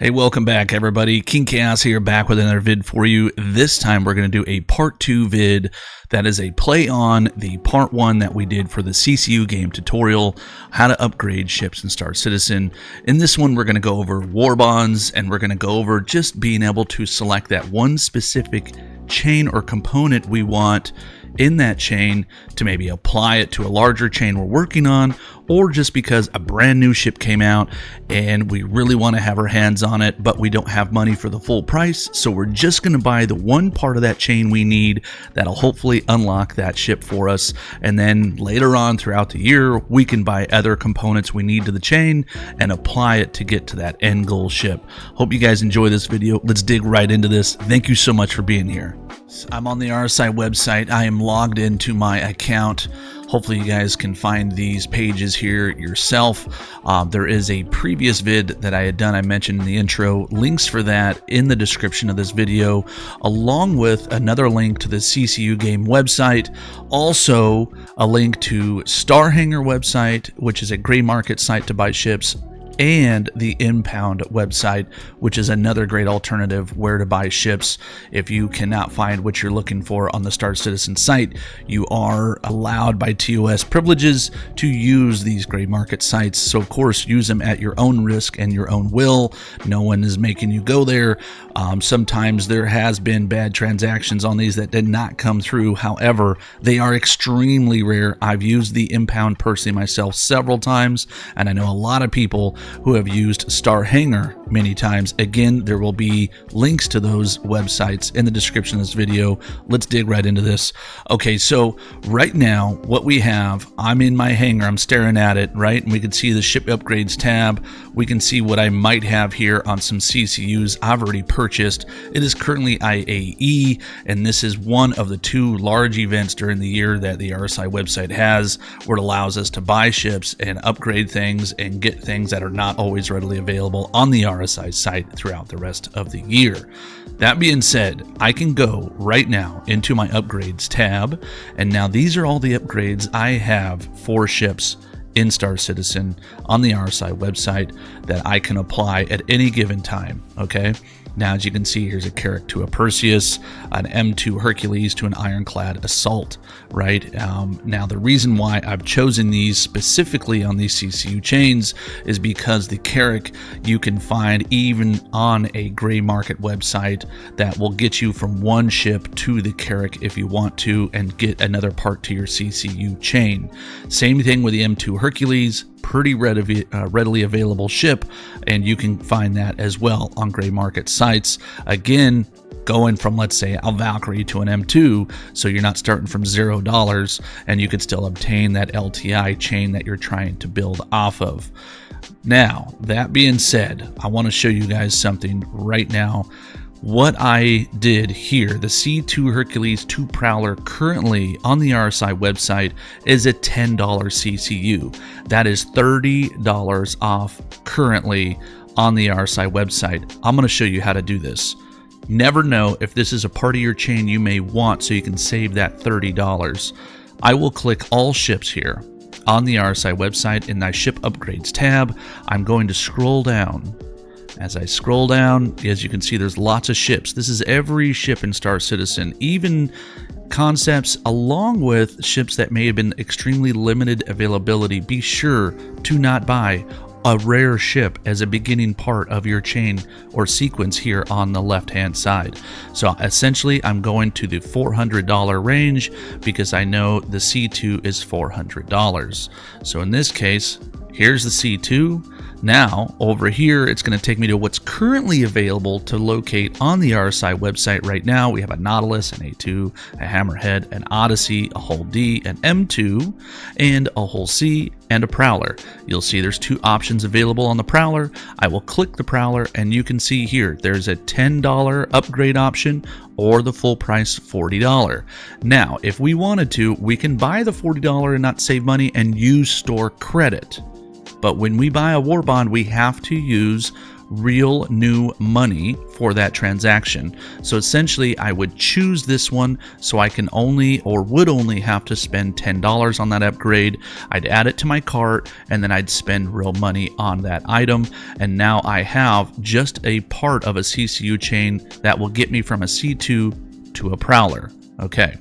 Hey, welcome back everybody. King Chaos here, back with another vid for you. This time we're going to do a part 2 vid that is a play on the part 1 that we did for the CCU game tutorial, how to upgrade ships in Star Citizen. In this one we're going to go over war bonds, and we're going to go over just being able to select that one specific chain or component we want in that chain to maybe apply it to a larger chain we're working on, or just because a brand new ship came out and we really want to have our hands on it, but we don't have money for the full price. So we're just going to buy the one part of that chain we need that'll hopefully unlock that ship for us. And then later on throughout the year, we can buy other components we need to the chain and apply it to get to that end goal ship. Hope you guys enjoy this video. Let's dig right into this. Thank you so much for being here. I'm on the RSI website. I am logged into my account. Hopefully you guys can find these pages here yourself. There is a previous vid that I had done, I mentioned in the intro. Links for that in the description of this video, along with another link to the CCU game website. Also a link to Star Hangar website, which is a gray market site to buy ships, and the Impound website, which is another great alternative where to buy ships. If you cannot find what you're looking for on the Star Citizen site, you are allowed by TOS privileges to use these gray market sites. So of course, use them at your own risk and your own will. No one is making you go there. Sometimes there has been bad transactions on these that did not come through. However, they are extremely rare. I've used the Impound personally myself several times, and I know a lot of people who have used Star Hangar many times. Again, there will be links to those websites in the description of this video. Let's dig right into this. Okay, so right now what we have, I'm in my hangar, I'm staring at it, right? And we can see the ship upgrades tab. We can see what I might have here on some CCUs I've already purchased. It is currently IAE, and this is one of the 2 large events during the year that the RSI website has, where it allows us to buy ships and upgrade things and get things that are not always readily available on the RSI site throughout the rest of the year. That being said, I can go right now into my upgrades tab, and now these are all the upgrades I have for ships in Star Citizen on the RSI website that I can apply at any given time. Okay, now as you can see, here's a Carrack to a Perseus, an M2 Hercules to an Ironclad Assault, right? Now the reason why I've chosen these specifically on these CCU chains is because the Carrack you can find even on a gray market website that will get you from one ship to the Carrack if you want to, and get another part to your CCU chain. Same thing with the M2 Hercules, pretty readily available ship, and you can find that as well on gray market sites. Again, going from, let's say, a Valkyrie to an M2, so you're not starting from $0, and you could still obtain that LTI chain that you're trying to build off of. Now, that being said, I want to show you guys something right now. What I did here, the C2 Hercules 2 Prowler currently on the RSI website is a $10 CCU. That is $30 off currently on the RSI website. I'm going to show you how to do this. Never know if this is a part of your chain you may want, so you can save that $30. I will click all ships here on the RSI website in my ship upgrades tab. I'm going to scroll down. As I scroll down, as you can see, there's lots of ships. This is every ship in Star Citizen, even concepts along with ships that may have been extremely limited availability. Be sure to not buy a rare ship as a beginning part of your chain or sequence here on the left hand side. So essentially I'm going to the $400 range because I know the C2 is $400. So in this case, here's the C2. Now, over here, it's going to take me to what's currently available to locate on the RSI website right now. We have a Nautilus, an A2, a Hammerhead, an Odyssey, a Hull D, an M2, and a Hull C, and a Prowler. You'll see there's 2 options available on the Prowler. I will click the Prowler, and you can see here, there's a $10 upgrade option or the full price $40. Now, if we wanted to, we can buy the $40 and not save money and use store credit. But when we buy a war bond, we have to use real new money for that transaction. So essentially I would choose this one, so I can only or would only have to spend $10 on that upgrade. I'd add it to my cart and then I'd spend real money on that item, and now I have just a part of a CCU chain that will get me from a C2 to a Prowler. Okay.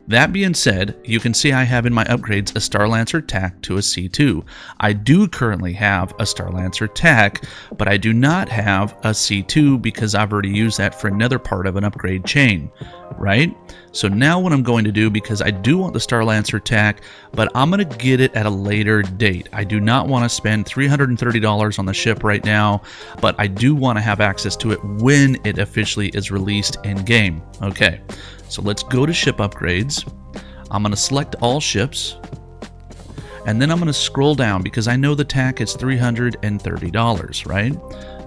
That being said, you can see I have in my upgrades a Star Lancer TAC to a C2. I do currently have a Star Lancer TAC, but I do not have a C2 because I've already used that for another part of an upgrade chain, right? So now what I'm going to do, because I do want the Star Lancer TAC, but I'm going to get it at a later date. I do not want to spend $330 on the ship right now, but I do want to have access to it when it officially is released in game. Okay. So let's go to ship upgrades. I'm going to select all ships, and then I'm going to scroll down because I know the TAC is $330, right?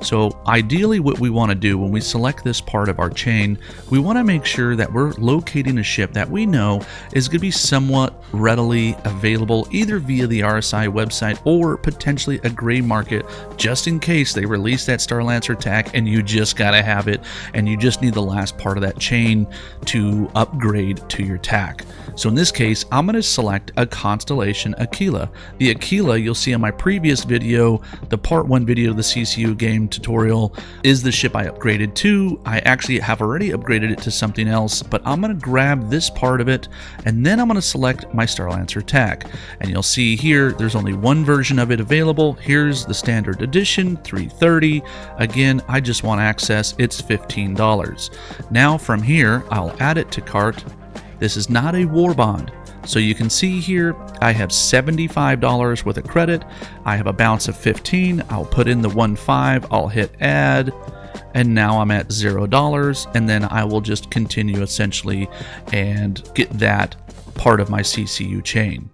So ideally what we want to do when we select this part of our chain, we want to make sure that we're locating a ship that we know is going to be somewhat readily available either via the RSI website or potentially a gray market, just in case they release that Star Lancer TAC and you just got to have it and you just need the last part of that chain to upgrade to your TAC. So in this case, I'm going to select a Constellation Aquila. The Aquila, you'll see in my previous video, the part 1 video of the CCU game tutorial, is the ship I upgraded to. I actually have already upgraded it to something else, but I'm going to grab this part of it and then I'm going to select my Star Lancer TAC. And you'll see here there's only one version of it available. Here's the standard edition, $330. Again, I just want access. It's $15. Now from here, I'll add it to cart. This is not a war bond. So you can see here, I have $75 worth of credit. I have a bounce of 15. I'll put in the 1.5. I'll hit add. And now I'm at $0. And then I will just continue essentially and get that part of my CCU chain.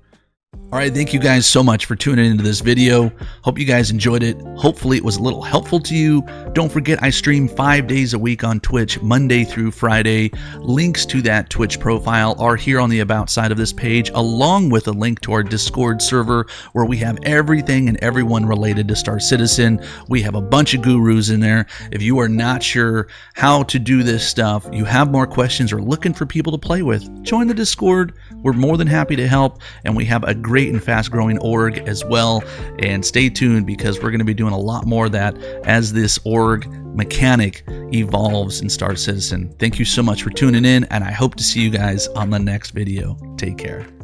All right, thank you guys so much for tuning into this video. Hope you guys enjoyed it. Hopefully it was a little helpful to you. Don't forget, I stream 5 days a week on Twitch, Monday through Friday. Links to that Twitch profile are here on the About side of this page, along with a link to our Discord server where we have everything and everyone related to Star Citizen. We have a bunch of gurus in there. If you are not sure how to do this stuff, you have more questions, or looking for people to play with, join the Discord. We're more than happy to help, and we have a great and fast growing org as well. And stay tuned because we're going to be doing a lot more of that as this org mechanic evolves in Star Citizen. Thank you so much for tuning in, and I hope to see you guys on the next video. Take care.